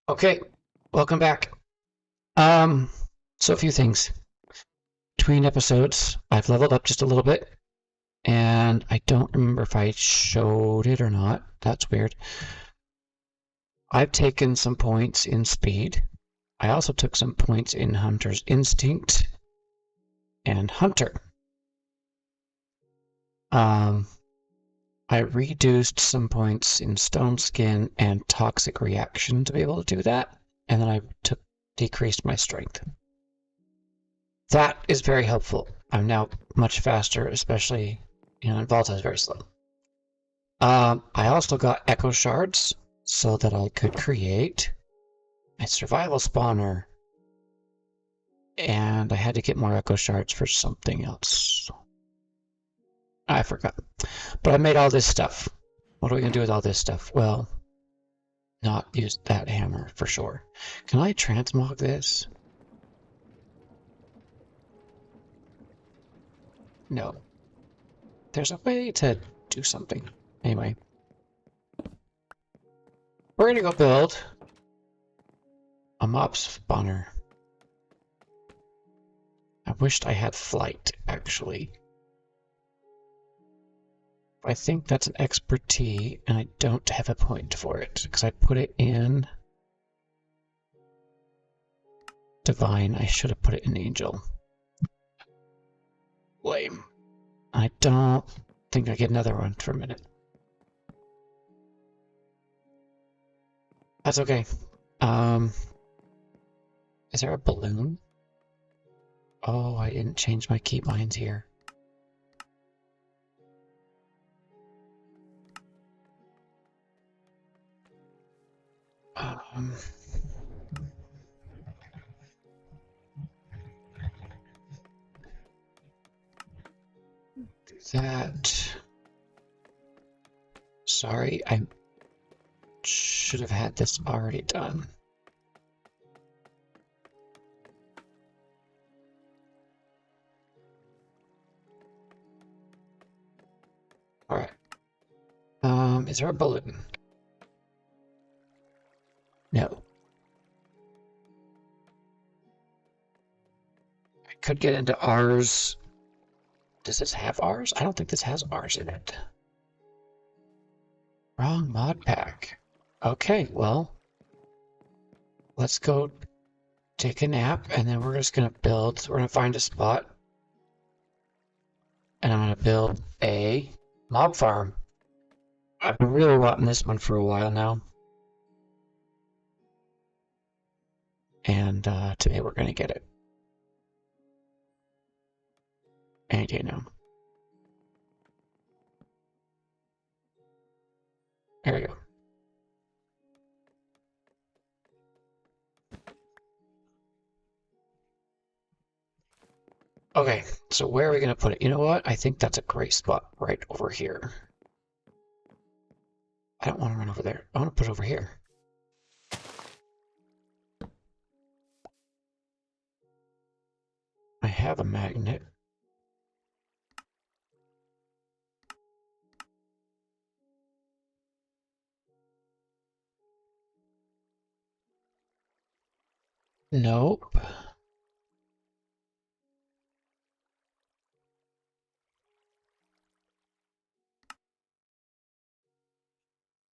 Okay, welcome back. Um, so a few things. Between episodes, I've leveled up just a little bit, and I don't remember if I showed it or not. That's weird. I've taken some points in speed. I also took some points in Hunter's Instinct and Hunter. Um, I reduced some points in Stone Skin and Toxic Reaction to be able to do that, and then I decreased my strength. That is very helpful. I'm now much faster, especially, and Volta is very slow. I also got Echo Shards so that I could create a survival spawner, and I had to get more Echo Shards for something else. I forgot. But I made all this stuff. What are we going to do with all this stuff? Well, not use that hammer for sure. Can I transmog this? No. There's a way to do something. Anyway. We're going to go build a mob spawner. I wished I had flight, actually. I think that's an expertise, and I don't have a point for it, because I put it in Divine. I should have put it in Angel. Lame. I don't think I get another one for a minute. That's okay. Is there a balloon? Oh, I didn't change my keybinds here. Do that. Sorry, I should have had this already done. Alright. Is there a balloon? No. I could get into ours. Does this have ours? I don't think this has ours in it. Wrong mod pack. Okay, well, let's go take a nap, and then we're just gonna build. We're gonna find a spot, and I'm gonna build a mob farm. I've been really wanting this one for a while now. And today we're gonna get it. Any day now. There we go. Okay, so where are we gonna put it? You know what? I think that's a great spot right over here. I don't want to run over there. I want to put it over here. I have a magnet. Nope.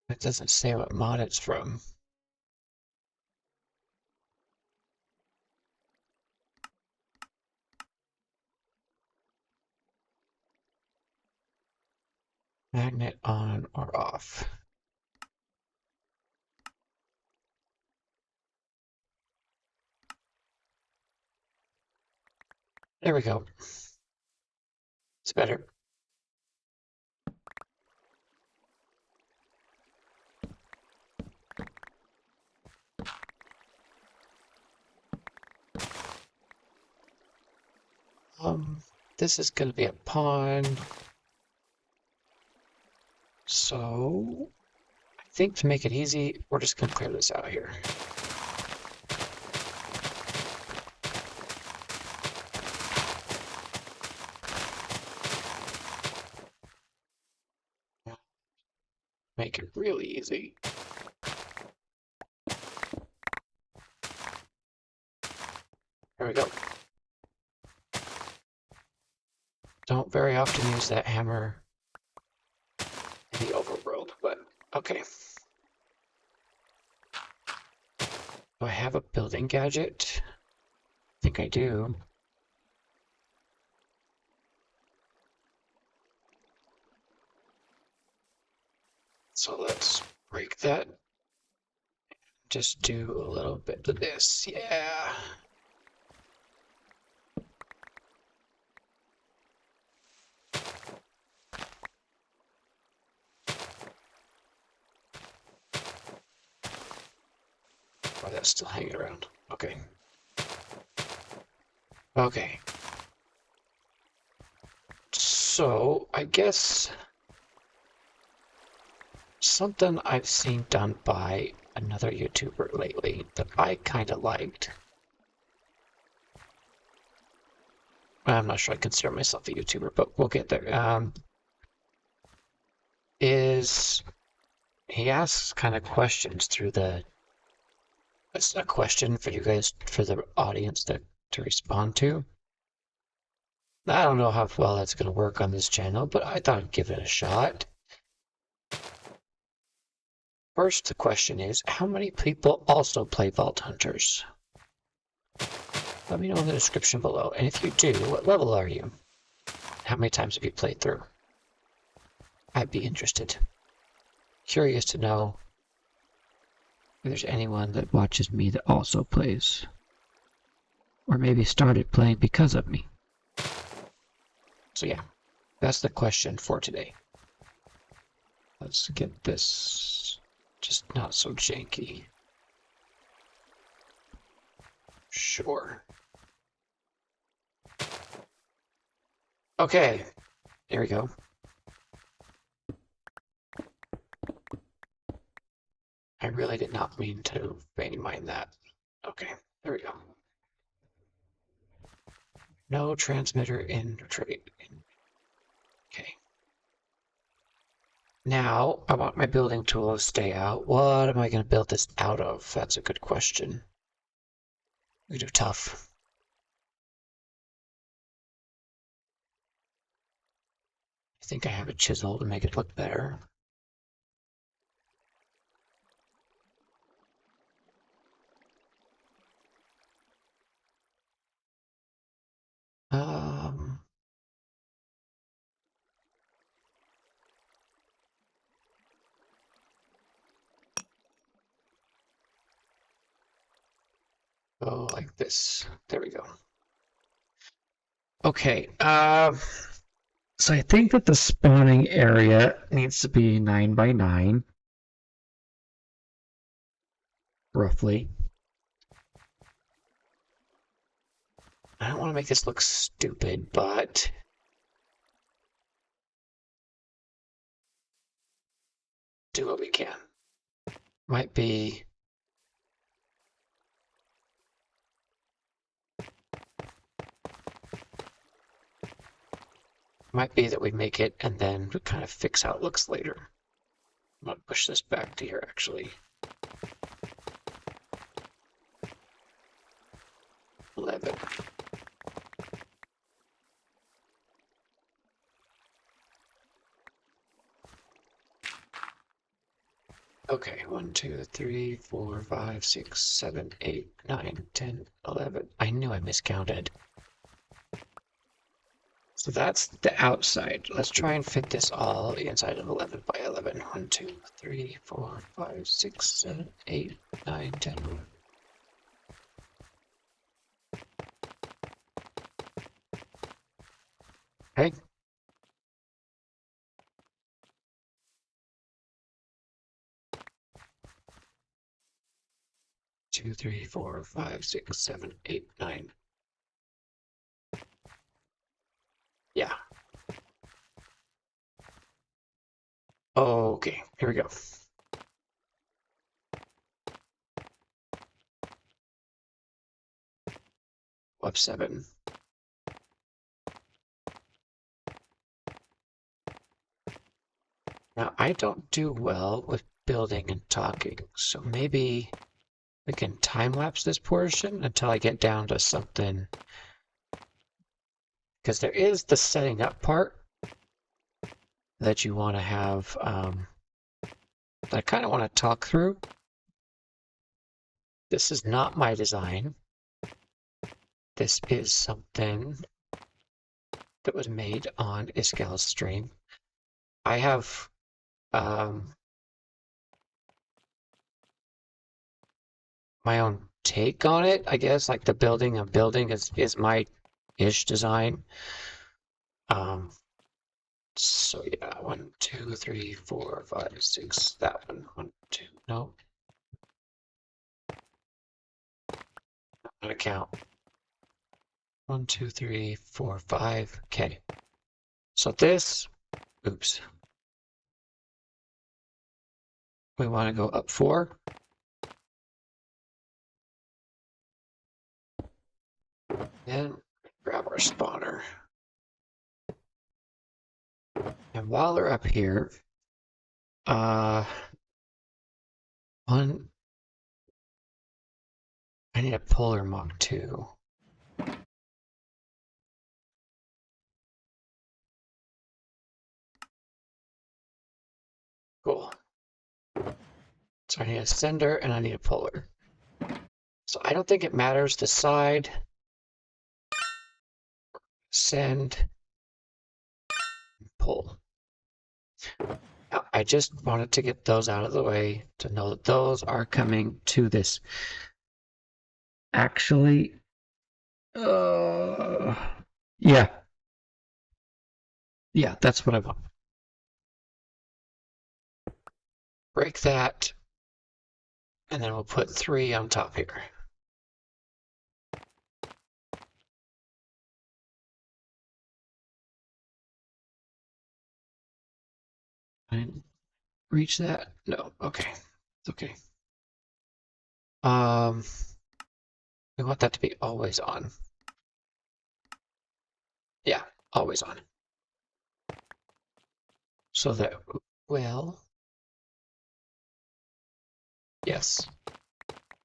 It doesn't say what mod it's from. Magnet on or off. There we go. It's better. This is gonna be a pond. So, I think to make it easy, we're just gonna clear this out here. Make it really easy. There we go. Don't very often use that hammer in the overworld, but okay. Do I have a building gadget? I think I do. So let's break that. Just do a little bit of this, yeah. Oh, that's still hanging around. Okay. Okay. So, I guess something I've seen done by another YouTuber lately that I kind of liked. I'm not sure I consider myself a YouTuber, but we'll get there. Is he asks kind of questions through the. It's a question for you guys, for the audience to respond to. I don't know how well that's going to work on this channel, but I thought I'd give it a shot. First, the question is, how many people also play Vault Hunters? Let me know in the description below. And if you do, what level are you? How many times have you played through? I'd be interested. Curious to know if there's anyone that watches me that also plays. Or maybe started playing because of me. So yeah, that's the question for today. Let's get this just not so janky. Sure. Okay, there we go. I really did not mean to vein mine that. Okay, there we go. No transmitter in trade. Okay. Now, I want my building tool to stay out. What am I going to build this out of? That's a good question. We do tough. I think I have a chisel to make it look better. Go like this. There we go. Okay. So I think that the spawning area needs to be 9 by 9. Roughly. I don't want to make this look stupid, but do what we can. Might be that we make it and then we kind of fix how it looks later. I'm gonna push this back to here actually. 11. Okay, 1, 2, 3, 4, 5, 6, 7, 8, 9, 10, 11. I knew I miscounted. So that's the outside. Let's try and fit this all inside of 11 by 11. 1, 2, 3, 4, 5, 6, 7, 8, 9, 10. Okay. Two, 3, 4, 5, 6, 7, 8, 9. Yeah. Okay, here we go. Up 7. Now, I don't do well with building and talking, so maybe We can time lapse this portion until I get down to something. Because there is the setting up part that you want to have, that I kind of want to talk through. This is not my design. This is something that was made on Iskalla's stream. I have my own take on it, I guess. Like the building I'm building is my ish design. So yeah, 1, 2, 3, 4, 5, 6. That one. 1, 2. No. Not gonna count. 1, 2, 3, 4, 5. Okay. So this. Oops. We want to go up 4. And grab our spawner. And while they're up here, I need a polar Mach 2. Cool. So I need a sender and I need a polar. So I don't think it matters the side. Send. Pull. Now, I just wanted to get those out of the way to know that those are coming to this. Actually, yeah. Yeah, that's what I want. Break that, and then we'll put 3 on top here. I reach that? No, okay. It's okay. We want that to be always on. Yeah, always on. So that, well, yes.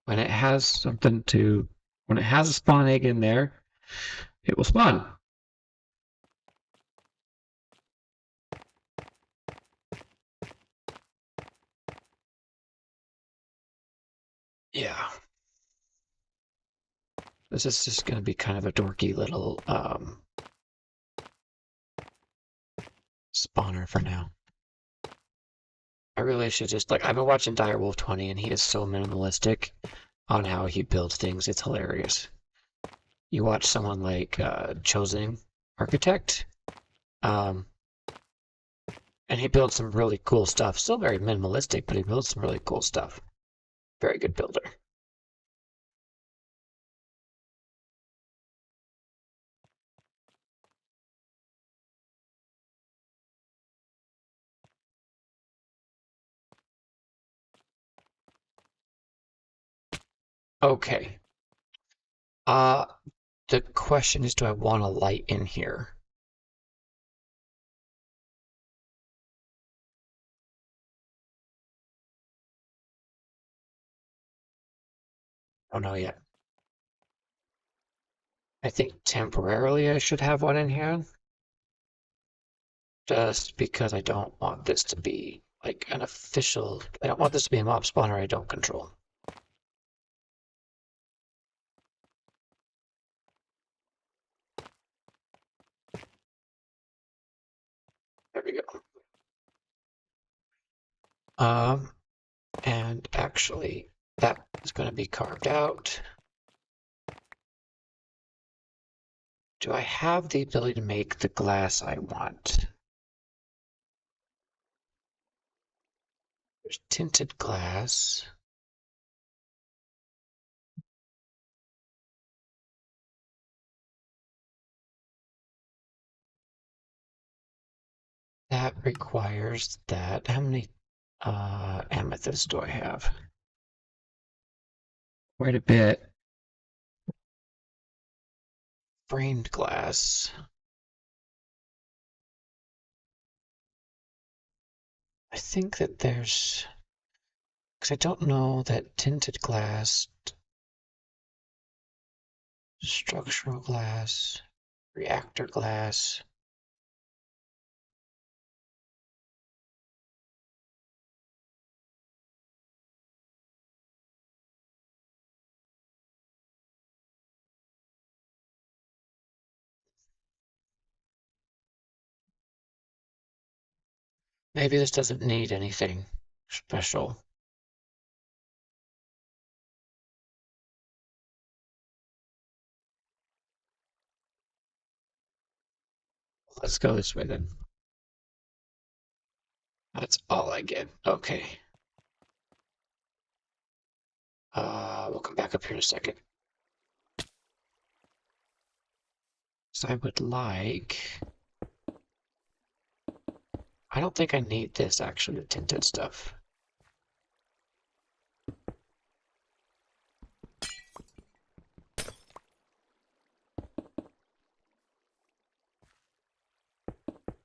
When it has something to, when it has a spawn egg in there, it will spawn. Yeah. This is just going to be kind of a dorky little spawner for now. I really should just, like, I've been watching Direwolf 20 and he is so minimalistic on how he builds things. It's hilarious. You watch someone like Chosen Architect, and he builds some really cool stuff. Still very minimalistic, but he builds some really cool stuff. Very good builder. Okay. The question is, do I want a light in here? I don't know yet. I think temporarily I should have one in here. Just because I don't want this to be like an official, I don't want this to be a mob spawner I don't control. There we go. And actually that is going to be carved out. Do I have the ability to make the glass I want? There's tinted glass. That requires that. How many amethysts do I have? Quite a bit. Framed glass. I think that there's, Because I don't know that tinted glass, structural glass, reactor glass. Maybe this doesn't need anything special. Let's go this way then. That's all I get. Okay. We'll come back up here in a second. So I would like... I don't think I need this, actually, the tinted stuff.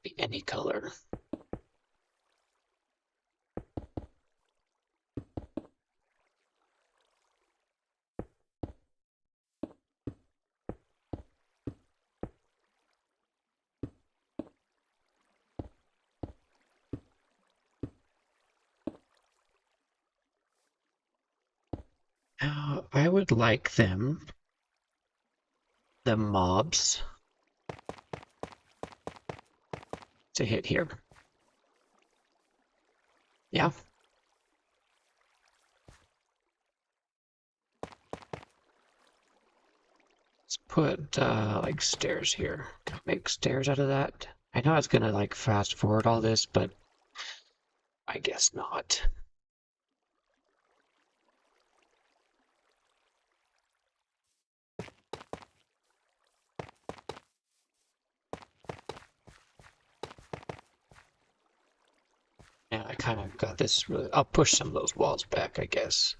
Be any color. I would like them, the mobs, to hit here. Yeah. Let's put like stairs here. Can I make stairs out of that? I know it's gonna like fast forward all this, but I guess not. Yeah, I kind of got this really. I'll push some of those walls back, I guess.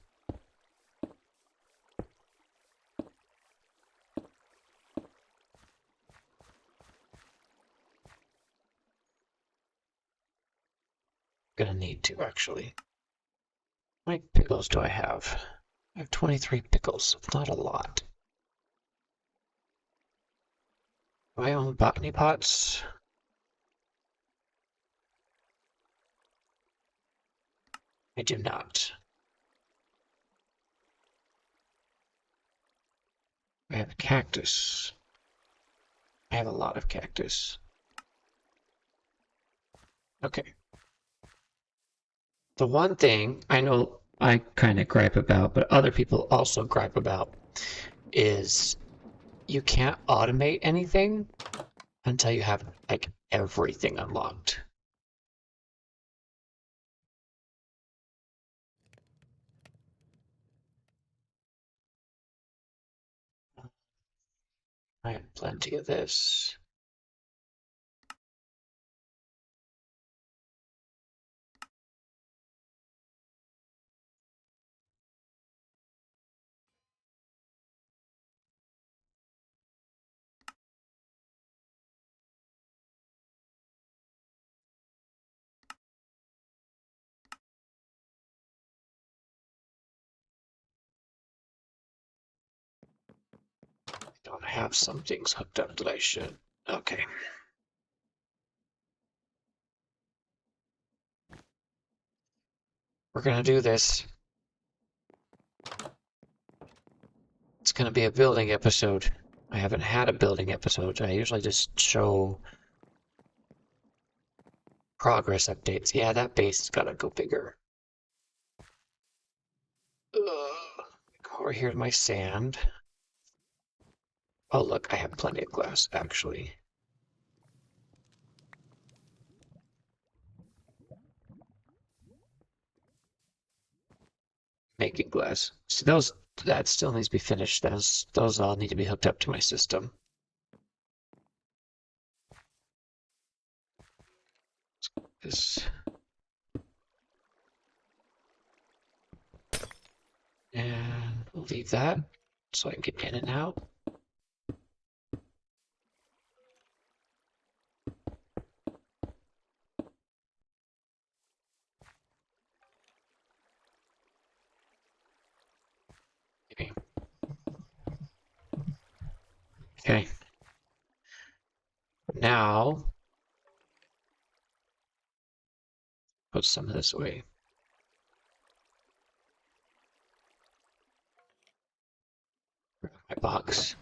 Gonna need to, actually. How many pickles do I have? I have 23 pickles. It's not a lot. Do I own botany pots? I do not. I have cactus. I have a lot of cactus. Okay. The one thing I know I kind of gripe about, but other people also gripe about, is you can't automate anything until you have like everything unlocked. I have plenty of this. I don't have some things hooked up that I should. Okay. We're gonna do this. It's gonna be a building episode. I haven't had a building episode. I usually just show progress updates. Yeah, that base has gotta go bigger. Ugh. Go over here to my sand. Oh, look, I have plenty of glass, actually. Making glass. So that still needs to be finished. Those all need to be hooked up to my system. This. And we'll leave that so I can get in and out. Okay. Now, put some of this away. My box.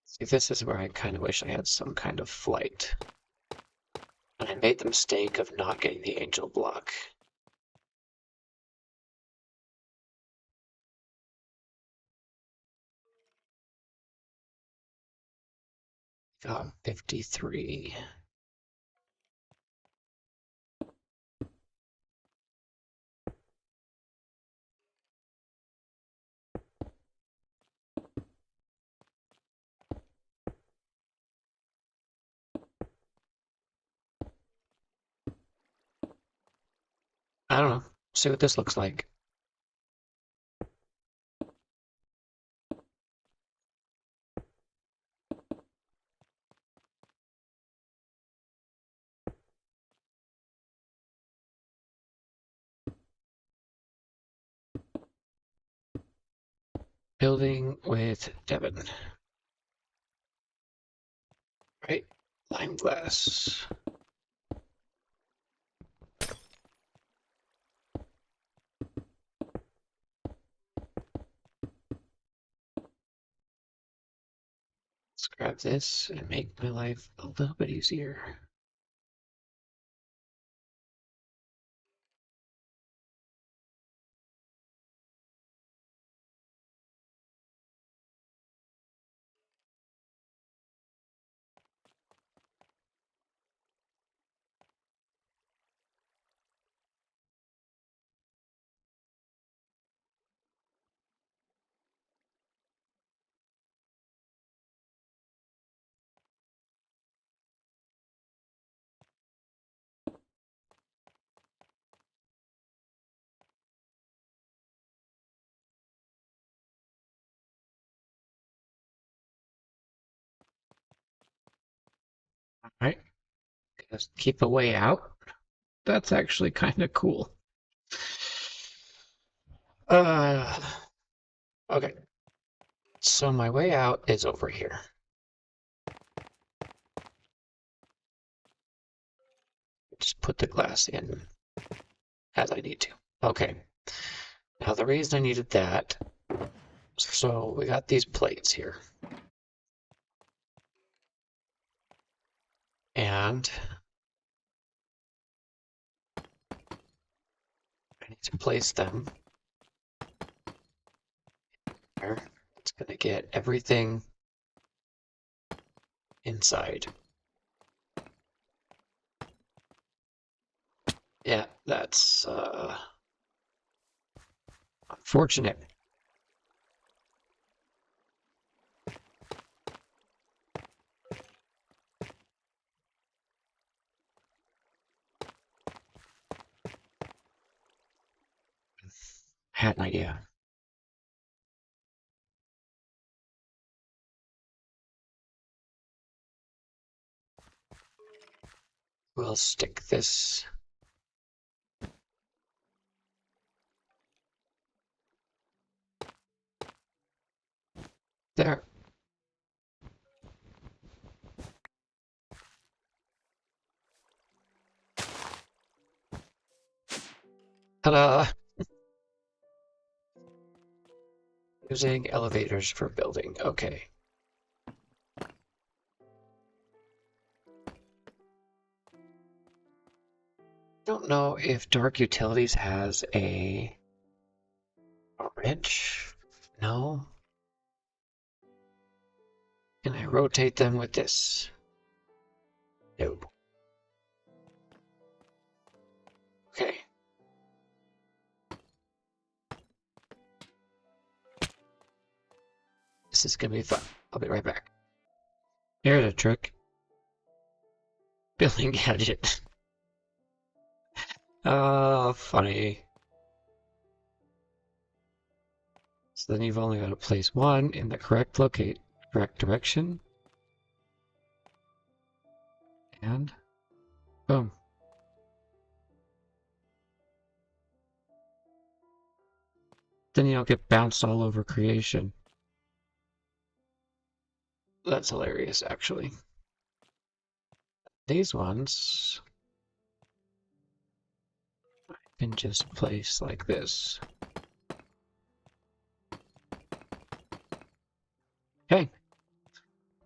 See, this is where I kind of wish I had some kind of flight. And I made the mistake of not getting the angel block. Got 53. I don't know. See what this looks like. Building with Devon. Right? Lime glass. Let's grab this and make my life a little bit easier. All right. Just keep a way out. That's actually kind of cool. Okay. So my way out is over here. Just put the glass in as I need to. Okay. Now the reason I needed that, so we got these plates here. And I need to place them there. It's going to get everything inside. Yeah, that's unfortunate. Had an idea. We'll stick this there. Ta-da! Using elevators for building. Okay. Don't know if Dark Utilities has a wrench. No. Can I rotate them with this? No. Okay. This is gonna be fun. I'll be right back. Here's a trick. Building gadget. Oh, funny. So then you've only got to place one in the correct direction. And boom. Then you don't get bounced all over creation. That's hilarious, actually. These ones I can just place like this. Okay.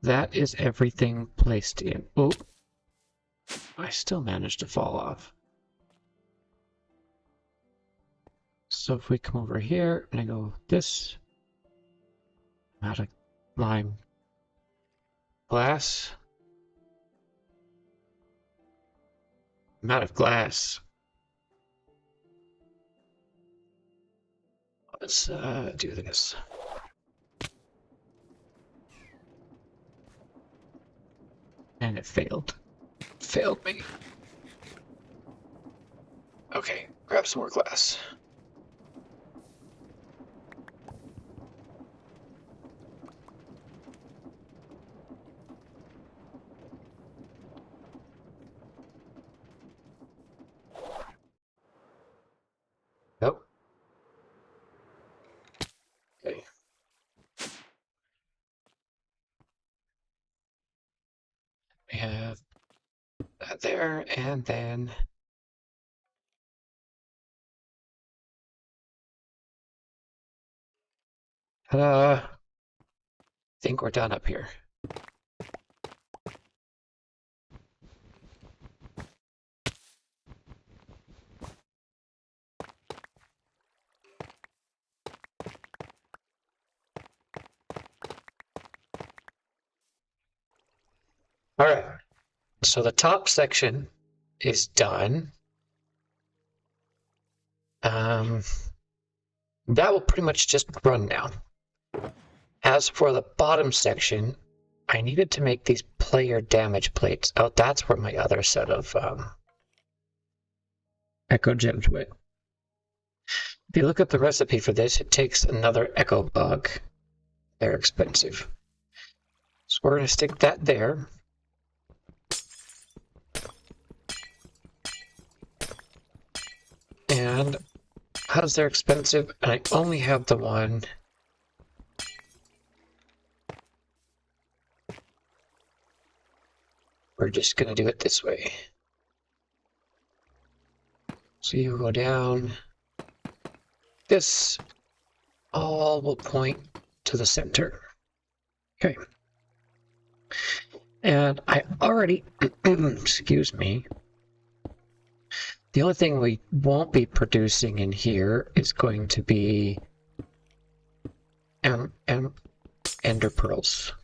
That is everything placed in. Oh, I still managed to fall off. So if we come over here and I go this, I'm out of lime glass. I'm out of glass. Let's do this. And it failed. Failed me. Okay, grab some more glass. Nope. Okay. We have that there, and then ta-da! I think we're done up here. All right. So the top section is done. That will pretty much just run now. As for the bottom section, I needed to make these player damage plates. Oh, that's where my other set of echo gems went. If you look at the recipe for this, it takes another echo bug. They're expensive. So we're going to stick that there. And because they're expensive, and I only have the one, we're just going to do it this way. So you go down. This all will point to the center. Okay. And I already, excuse me, the only thing we won't be producing in here is going to be ender pearls.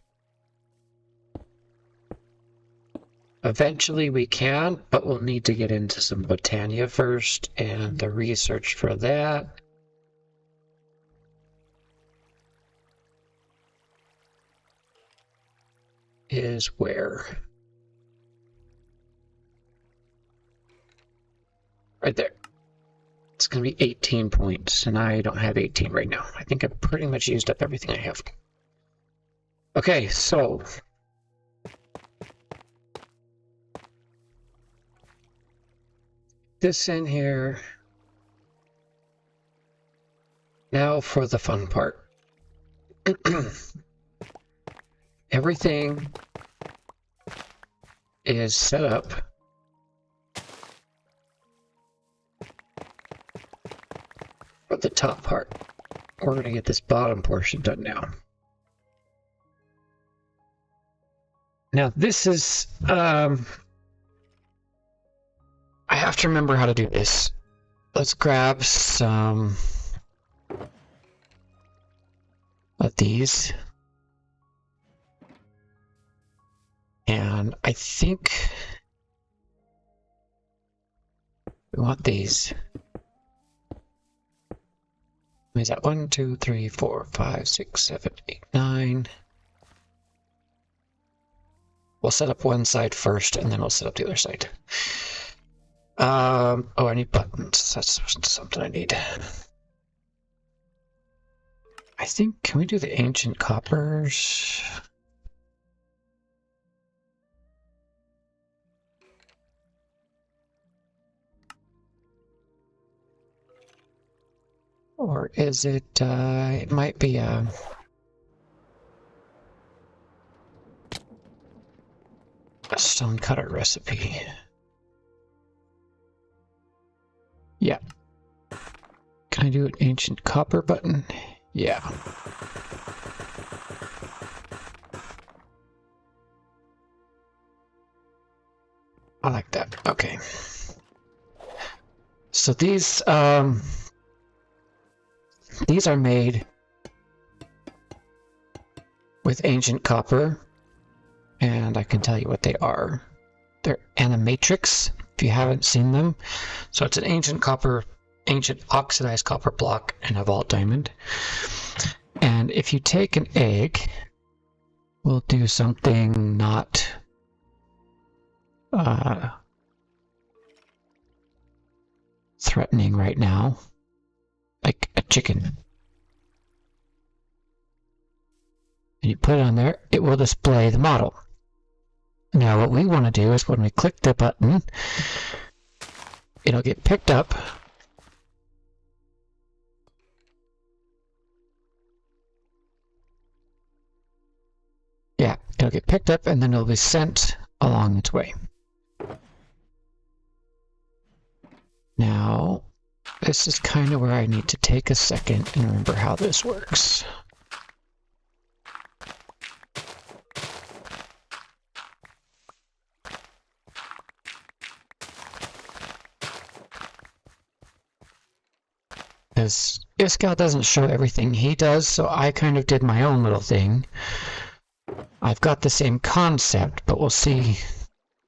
Eventually we can, but we'll need to get into some Botania first, and the research for that is where? Right there. It's going to be 18 points, and I don't have 18 right now. I think I've pretty much used up everything I have. Okay, so this in here. Now for the fun part. Everything is set up. For the top part. We're going to get this bottom portion done now. Now this is, I have to remember how to do this. Let's grab some of these. And I think we want these. Is that 1, 2, 3, 4, 5, 6, 7, 8, 9? We'll set up one side first, and then we'll set up the other side. Oh, I need buttons. That's something I need. I think, can we do the ancient coppers? Or is it, it might be a stonecutter recipe. Yeah. Can I do an ancient copper button? Yeah. I like that. Okay. So these are made with ancient copper, and I can tell you what they are. They're animatrix, if you haven't seen them. So it's an ancient oxidized copper block and a vault diamond. And if you take an egg, we'll do something not threatening right now, like a chicken. And you put it on there, it will display the model. Now what we want to do is when we click the button, it'll get picked up. Yeah, it'll get picked up and then it'll be sent along its way. Now, this is kind of where I need to take a second and remember how this works. Because iScout doesn't show everything he does, so I kind of did my own little thing. I've got the same concept, but we'll see.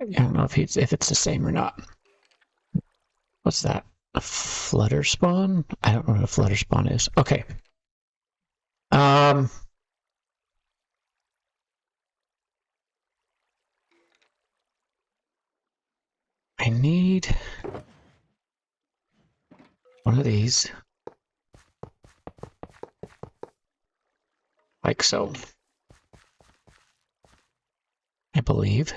I don't know if it's the same or not. What's that? A flutter spawn? I don't know what a flutter spawn is. Okay. I need one of these. Like so. I believe.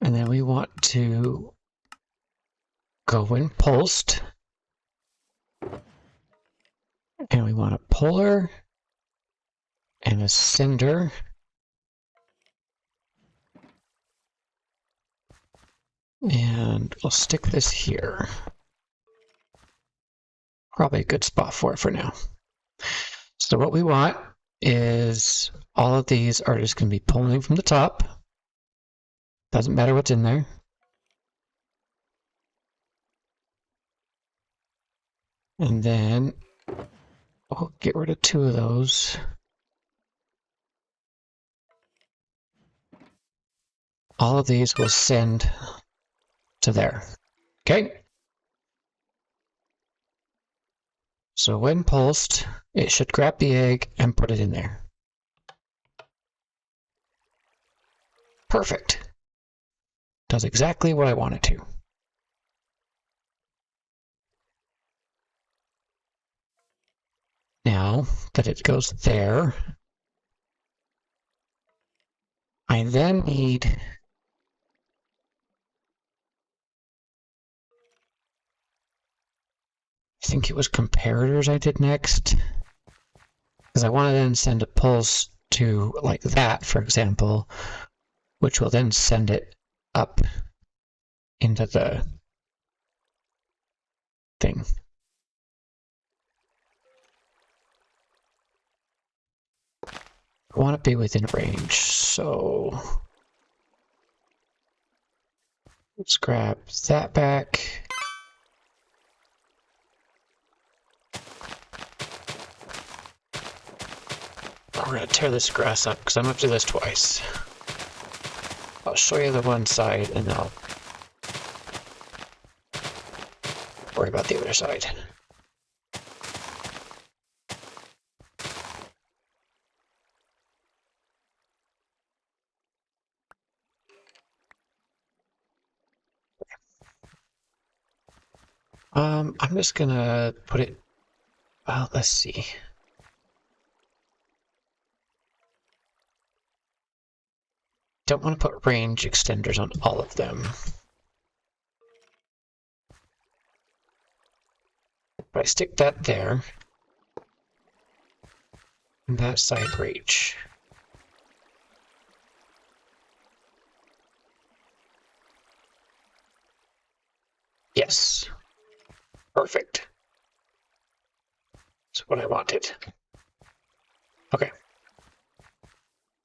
And then we want to go when pulsed. And we want a puller and a sender. And we'll stick this here. Probably a good spot for it for now. So what we want is all of these are just going to be pulling from the top. Doesn't matter what's in there. And then we'll get rid of 2 of those. All of these will send to there. Okay? So when pulsed, it should grab the egg and put it in there. Perfect. Does exactly what I want it to. Now that it goes there, I then need I think it was comparators I did next. Because I want to then send a pulse to like that, for example, which will then send it up into the thing. I want to be within range, so let's grab that back. We're going to tear this grass up because I'm going to do this twice. I'll show you the one side and then I'll worry about the other side. I'm just going to put it, well, let's see. Don't want to put range extenders on all of them. But I stick that there. And that side reach. Yes. Perfect. That's what I wanted. Okay.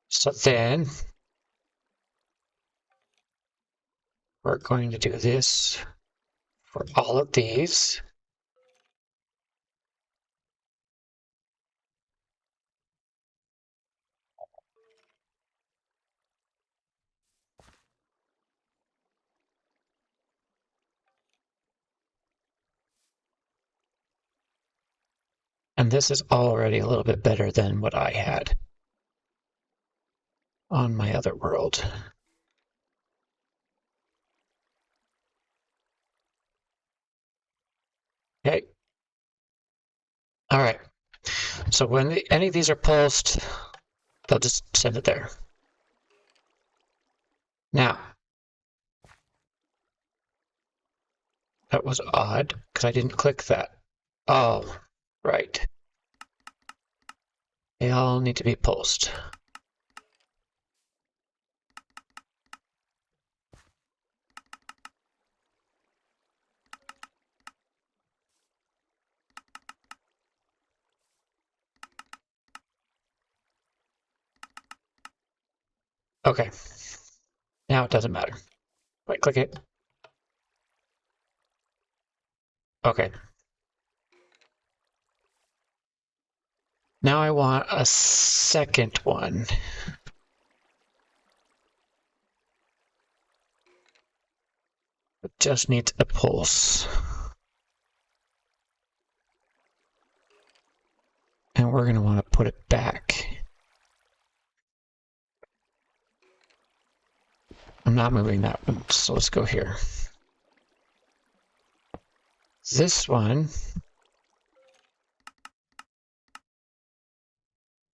So then we're going to do this for all of these. And this is already a little bit better than what I had on my other world. Okay. All right. So when any of these are pulsed, they'll just send it there. Now, that was odd because I didn't click that. Oh, right. They all need to be pulsed. Okay. Now it doesn't matter. Right click it. Okay. Now I want a second one. It just needs a pulse. And we're going to want to put it back. I'm not moving that one, so let's go here. This one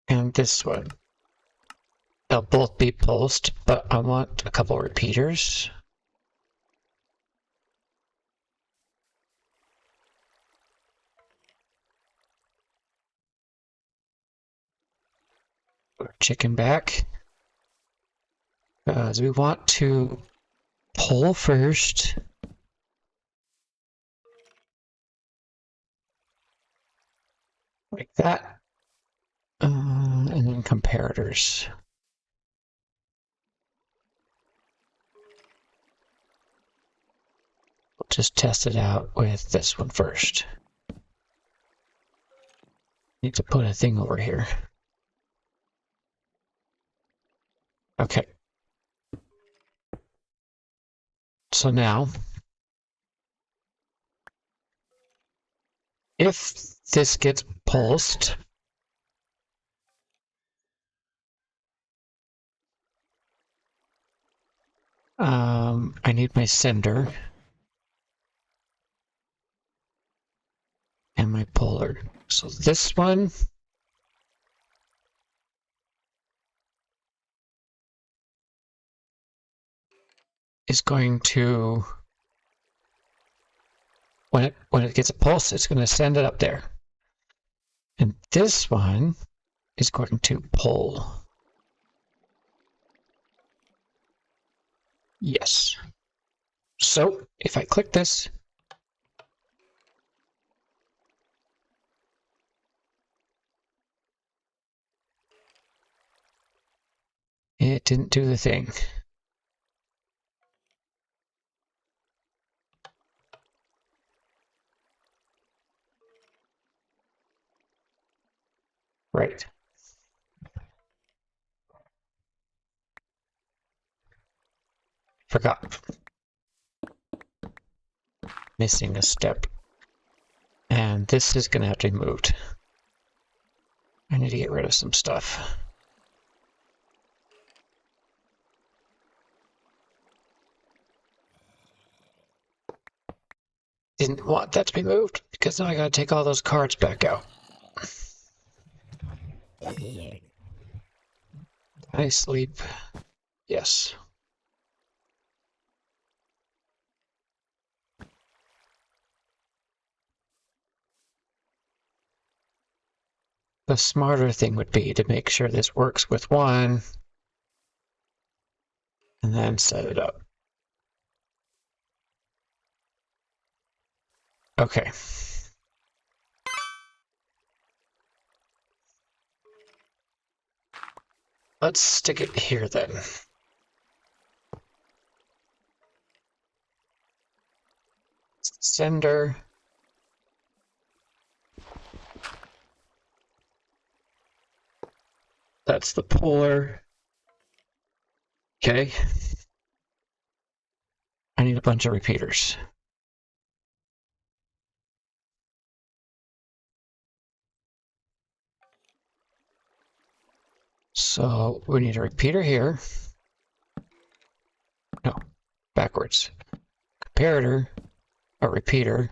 and this one. They'll both be pulsed, but I want a couple repeaters. Chicken back. Because we want to pull first. Like that. And then comparators. We'll just test it out with this one first. Need to put a thing over here. Okay. So now, if this gets pulsed, I need my sender and my puller. So this one is going to, when it gets a pulse, it's going to send it up there. And this one is going to pull. Yes. So if I click this, it didn't do the thing. Right. Forgot. Missing a step. And this is going to have to be moved. I need to get rid of some stuff. Didn't want that to be moved because now I got to take all those cards back out. I sleep. Yes. the smarter thing would be to make sure this works with one and then set it up. Okay. Let's stick it here then. Sender. That's the puller. Okay. I need a bunch of repeaters. So we need a repeater here. No, backwards. Comparator, a repeater.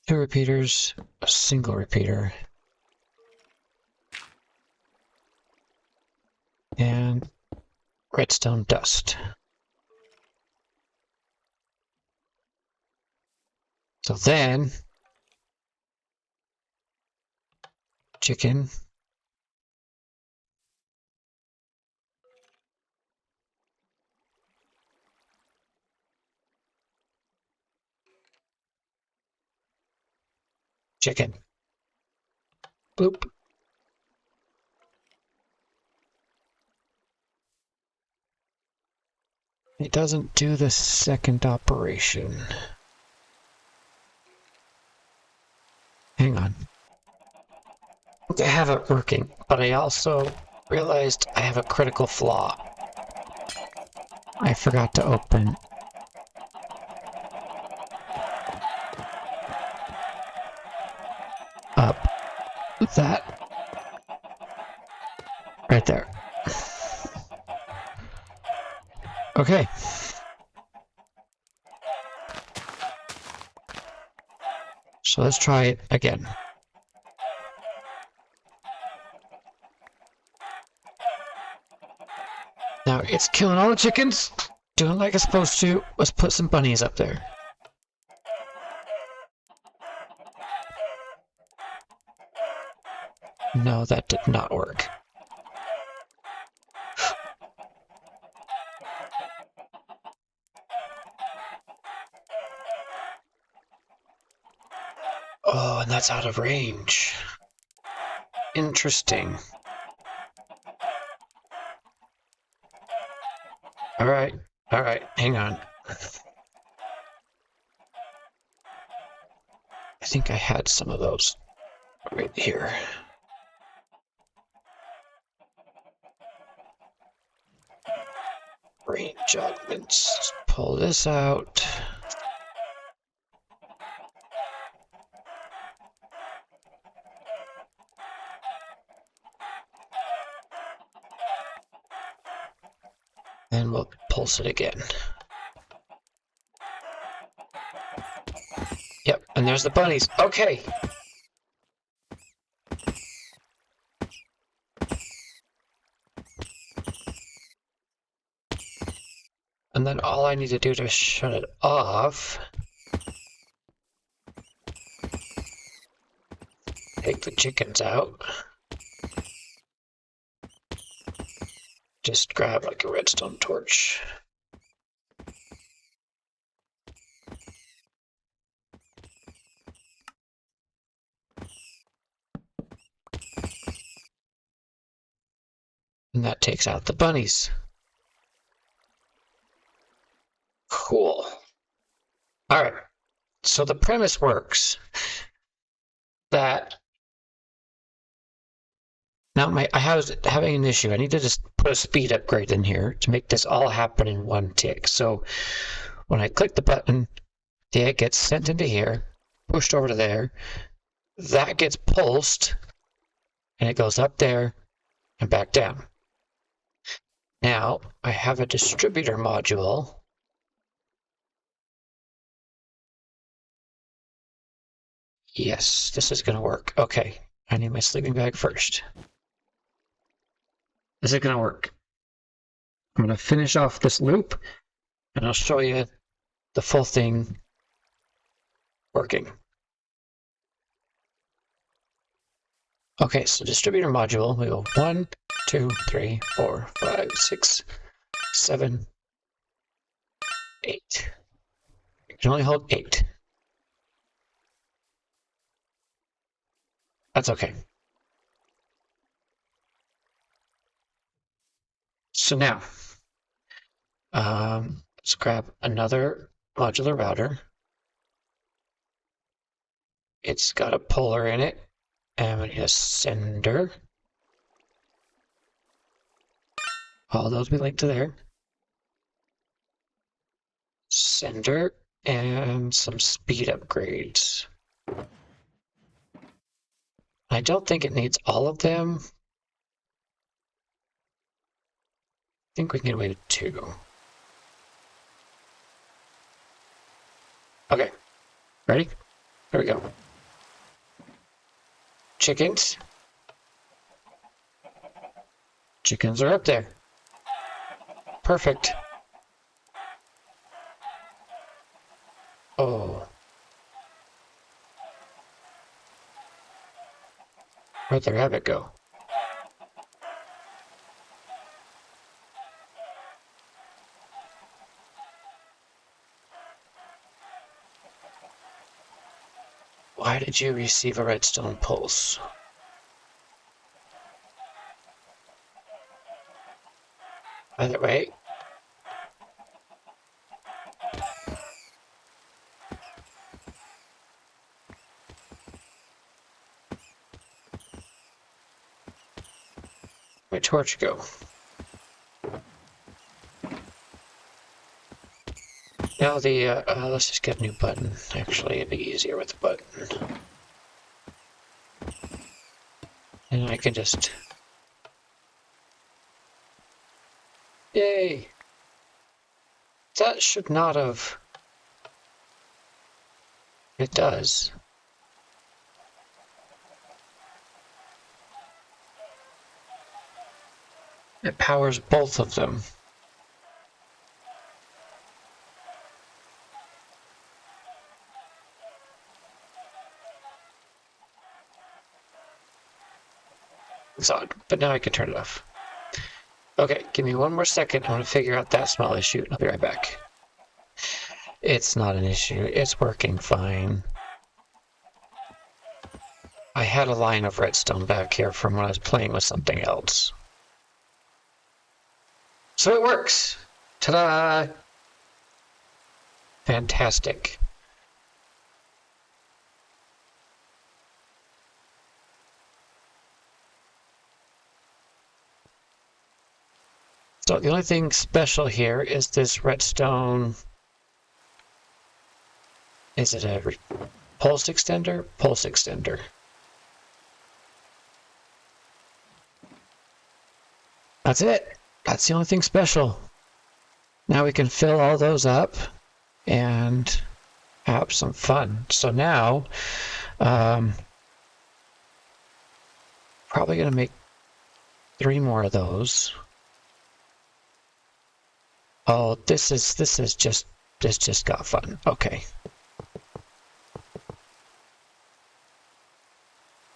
2 repeaters, a single repeater. And redstone dust. So then, chicken. Chicken. Boop. It doesn't do the second operation. Hang on. I have it working, but I also realized I have a critical flaw. I forgot to open up that right there. Okay. So let's try it again. Now it's killing all the chickens, doing like it's supposed to. Let's put some bunnies up there. No, that did not work. Oh, and that's out of range. Interesting. All right, hang on. I think I had some of those right here. Range augments. Let's pull this out. And we'll pulse it again. Yep, and there's the bunnies. Okay. And then all I need to do to shut it off, take the chickens out. Just grab like a redstone torch. And that takes out the bunnies. Cool. All right. So the premise works that now I was having an issue. I need to just put a speed upgrade in here to make this all happen in one tick. So when I click the button, the egg gets sent into here, pushed over to there. That gets pulsed, and it goes up there and back down. Now I have a distributor module. Yes, this is going to work. Okay, I need my sleeping bag first. This is going to work. I'm going to finish off this loop, and I'll show you the full thing working. Okay, so distributor module, we go 1, 2, 3, 4, 5, 6, 7, 8. You can only hold 8. That's okay. So now, let's grab another modular router. It's got a polar in it, and we need a sender. All those we link to there. Sender and some speed upgrades. I don't think it needs all of them. I think we can get away with 2. Okay, ready? Here we go. Chickens. Chickens are up there. Perfect. Oh. Where'd the rabbit go? Why did you receive a redstone pulse? By the way, where'd torch go? Now let's just get a new button. Actually, it'd be easier with the button. And I can just... Yay! That should not have... It does. It powers both of them. It's odd, but now I can turn it off. Okay, give me one more second. I want to figure out that small issue. I'll be right back. It's not an issue. It's working fine. I had a line of redstone back here from when I was playing with something else. So it works! Ta-da! Fantastic. So the only thing special here is this redstone. Is it a pulse extender? Pulse extender. That's it. That's the only thing special. Now we can fill all those up and have some fun. So now, probably gonna make 3 more of those. Oh, this just got fun. Okay.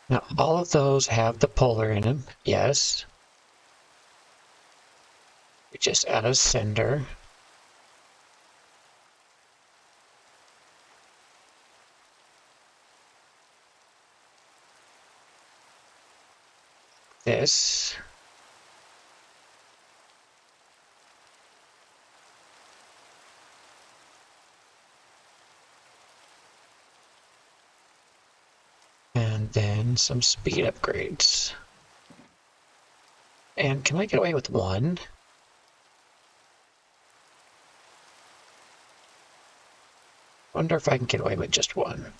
Now all of those have the polar in them. Yes. We just add a sender. This. And then some speed upgrades. And can I get away with 1? Wonder if I can get away with just 1.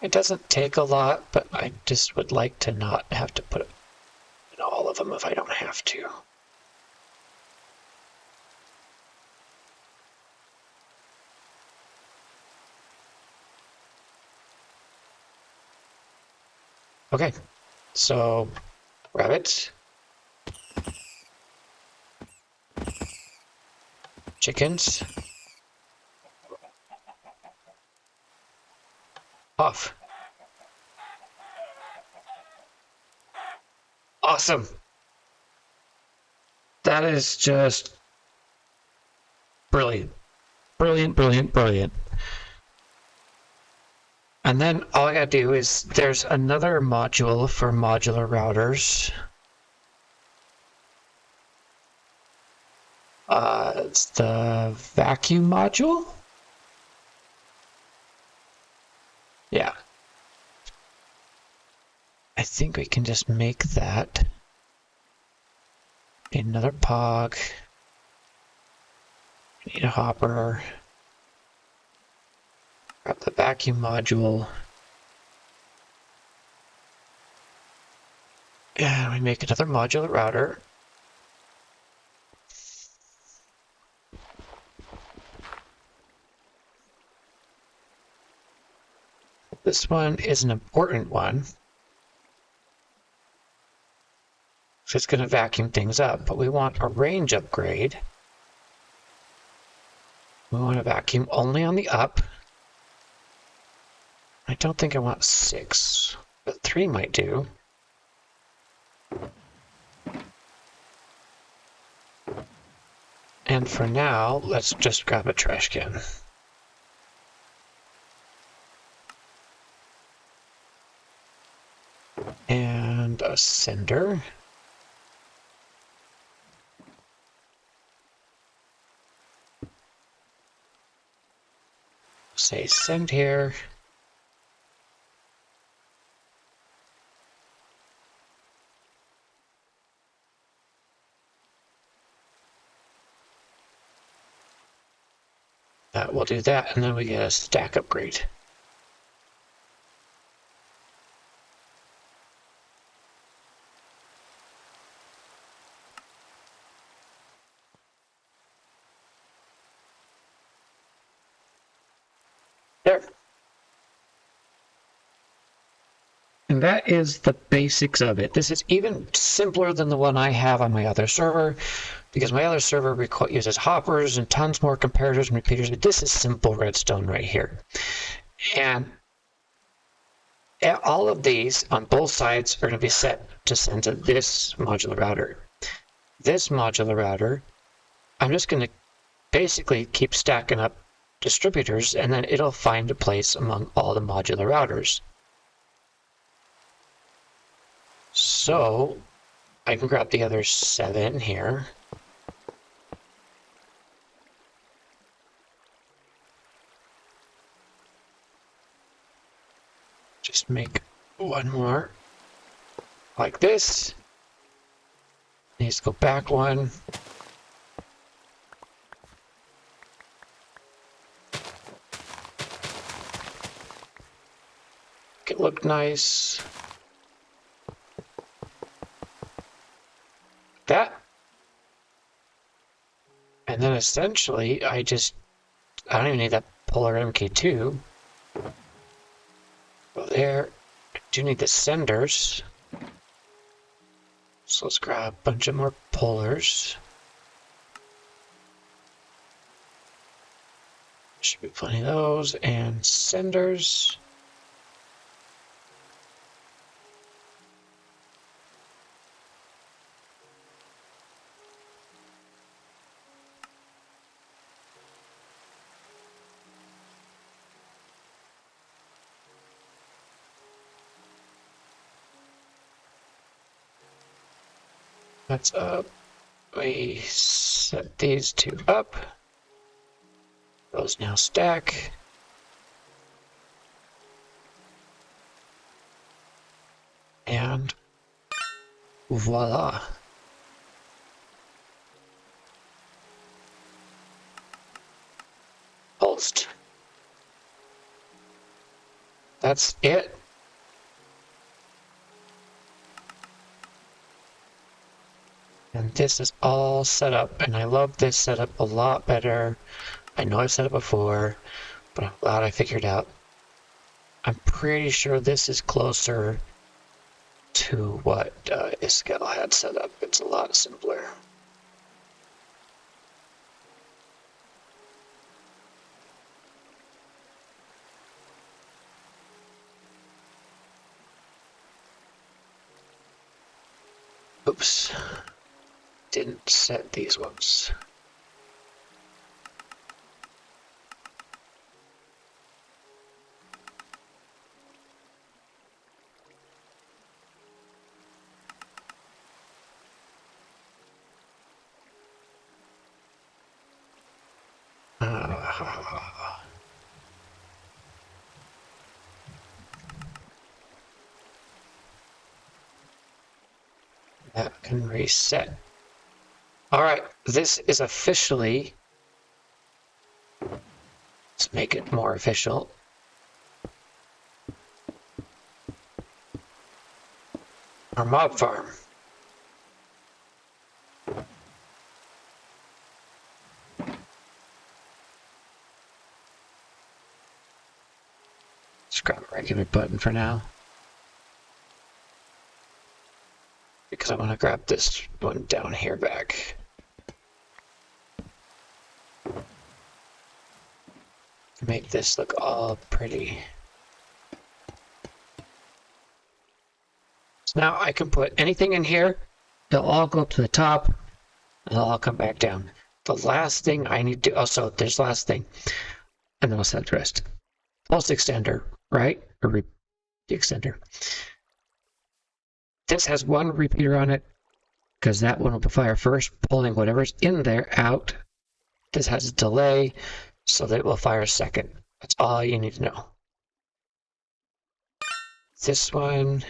It doesn't take a lot, but I just would like to not have to put in all of them if I don't have to. Okay, so rabbits, chickens, off. awesome. That is just brilliant. Brilliant, brilliant, brilliant. And then all I gotta do is there's another module for modular routers. It's the vacuum module. Yeah. I think we can just make that another POG. Need a hopper. Grab the vacuum module. And we make another modular router. This one is an important one. So it's going to vacuum things up, but we want a range upgrade. We want to vacuum only on the up. I don't think I want 6, but 3 might do. And for now, let's just grab a trash can. And a sender. Say send here. That will do that, and then we get a stack upgrade. There. And that is the basics of it. This is even simpler than the one I have on my other server, because my other server uses hoppers and tons more comparators and repeaters, but this is simple redstone right here. And all of these on both sides are going to be set to send to this modular router. This modular router, I'm just going to basically keep stacking up distributors, and then it'll find a place among all the modular routers. So I can grab the other 7 here. Just make one more like this. Needs to go back one. Make it look nice. That. And then essentially, I don't even need that Polar MK2. Go there. I do need the senders. So let's grab a bunch of more polars. Should be plenty of those. And senders. That's up. We set these 2 up. Those now stack. And voila. Pulsed. That's it. And this is all set up, and I love this setup a lot better. I know I've said it before, but I'm glad I figured out. I'm pretty sure this is closer to what Iskel had set up. It's a lot simpler. Oops. Didn't set these ones. That can reset. All right, this is officially, let's make it more official. Our mob farm. Let's grab a regular button for now. Because I want to grab this one down here back. Make this look all pretty. So now I can put anything in here. They'll all go up to the top, and they'll all come back down. The last thing I need to, also, there's the last thing, and then I'll set the rest. Pulse extender, right? Or the extender. This has one repeater on it, because that one will fire first, pulling whatever's in there out. This has a delay, so that it will fire second. That's all you need to know. This one.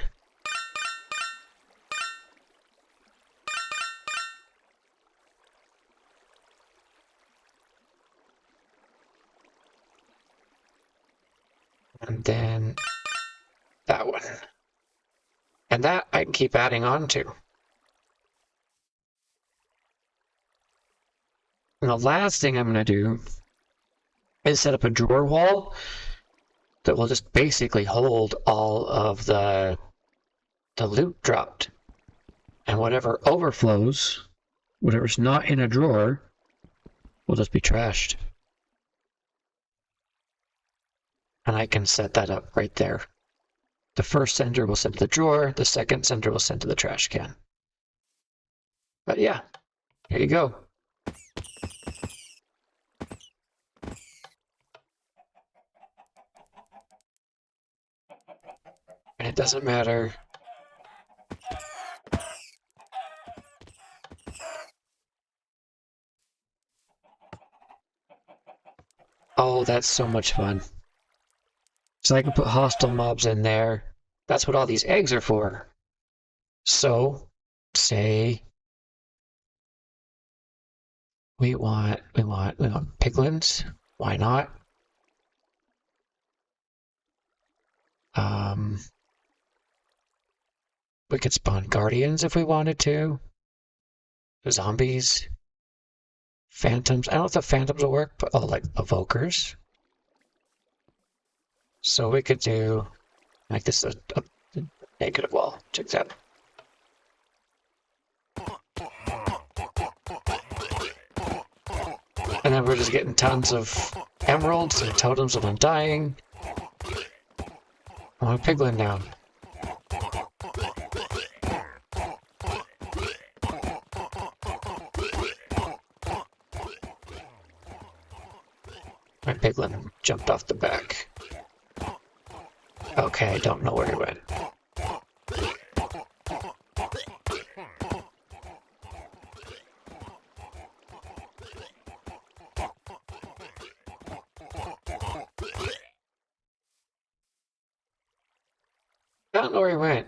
And then that one. And that I can keep adding on to. And the last thing I'm going to do is set up a drawer wall that will just basically hold all of the loot dropped. And whatever overflows, whatever's not in a drawer, will just be trashed. And I can set that up right there. The first sender will send to the drawer, the second sender will send to the trash can. But yeah, here you go. And it doesn't matter. Oh, that's so much fun. So I can put hostile mobs in there. That's what all these eggs are for. So, say we want piglins. Why not? We could spawn guardians if we wanted to. Zombies. Phantoms. I don't know if the phantoms will work, but like evokers. So we could do like this a negative wall. Check that. And then we're just getting tons of emeralds and totems of undying. I want a piglin now. My piglin jumped off the back. Okay, I don't know where he went. I don't know where he went.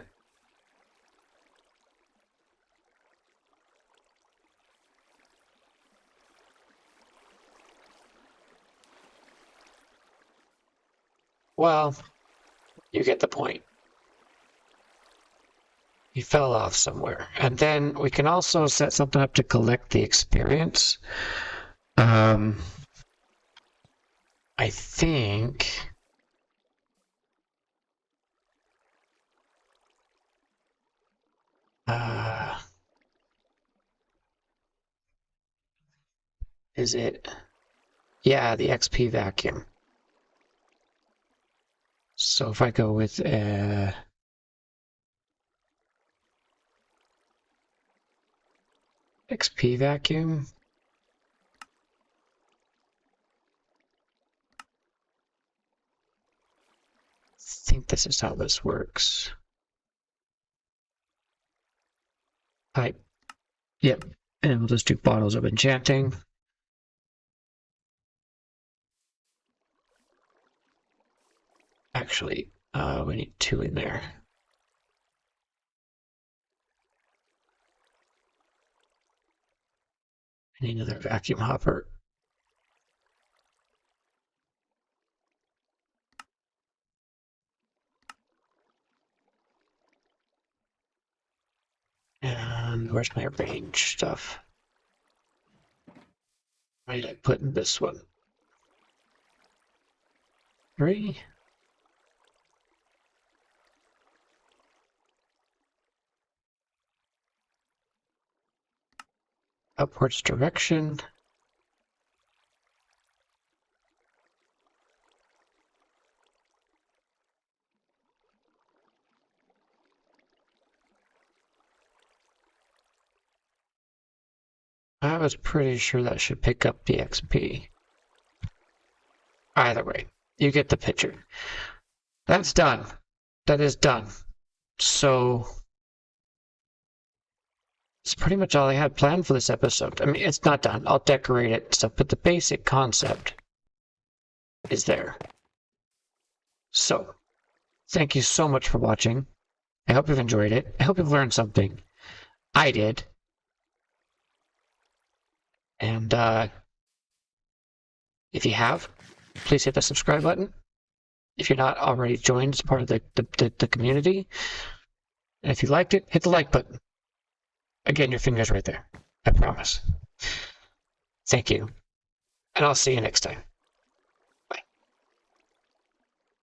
Well, you get the point. He fell off somewhere. And then we can also set something up to collect the experience. I think... is it? Yeah, the XP vacuum. So if I go with XP vacuum. I think this is how this works. Pipe. Yep. And we'll just do bottles of enchanting. Actually, we need 2 in there. I need another vacuum hopper. And where's my range stuff? Why did I put in this one? 3. Upwards direction. I was pretty sure that should pick up the XP. Either way, you get the picture. That's done. That is done. So it's pretty much all I had planned for this episode. I mean, it's not done. I'll decorate it and stuff, but the basic concept is there. So, thank you so much for watching. I hope you've enjoyed it. I hope you've learned something. I did. And if you have, please hit the subscribe button. If you're not already joined as part of the community, and if you liked it, hit the like button. Again, your finger's right there. I promise. Thank you. And I'll see you next time.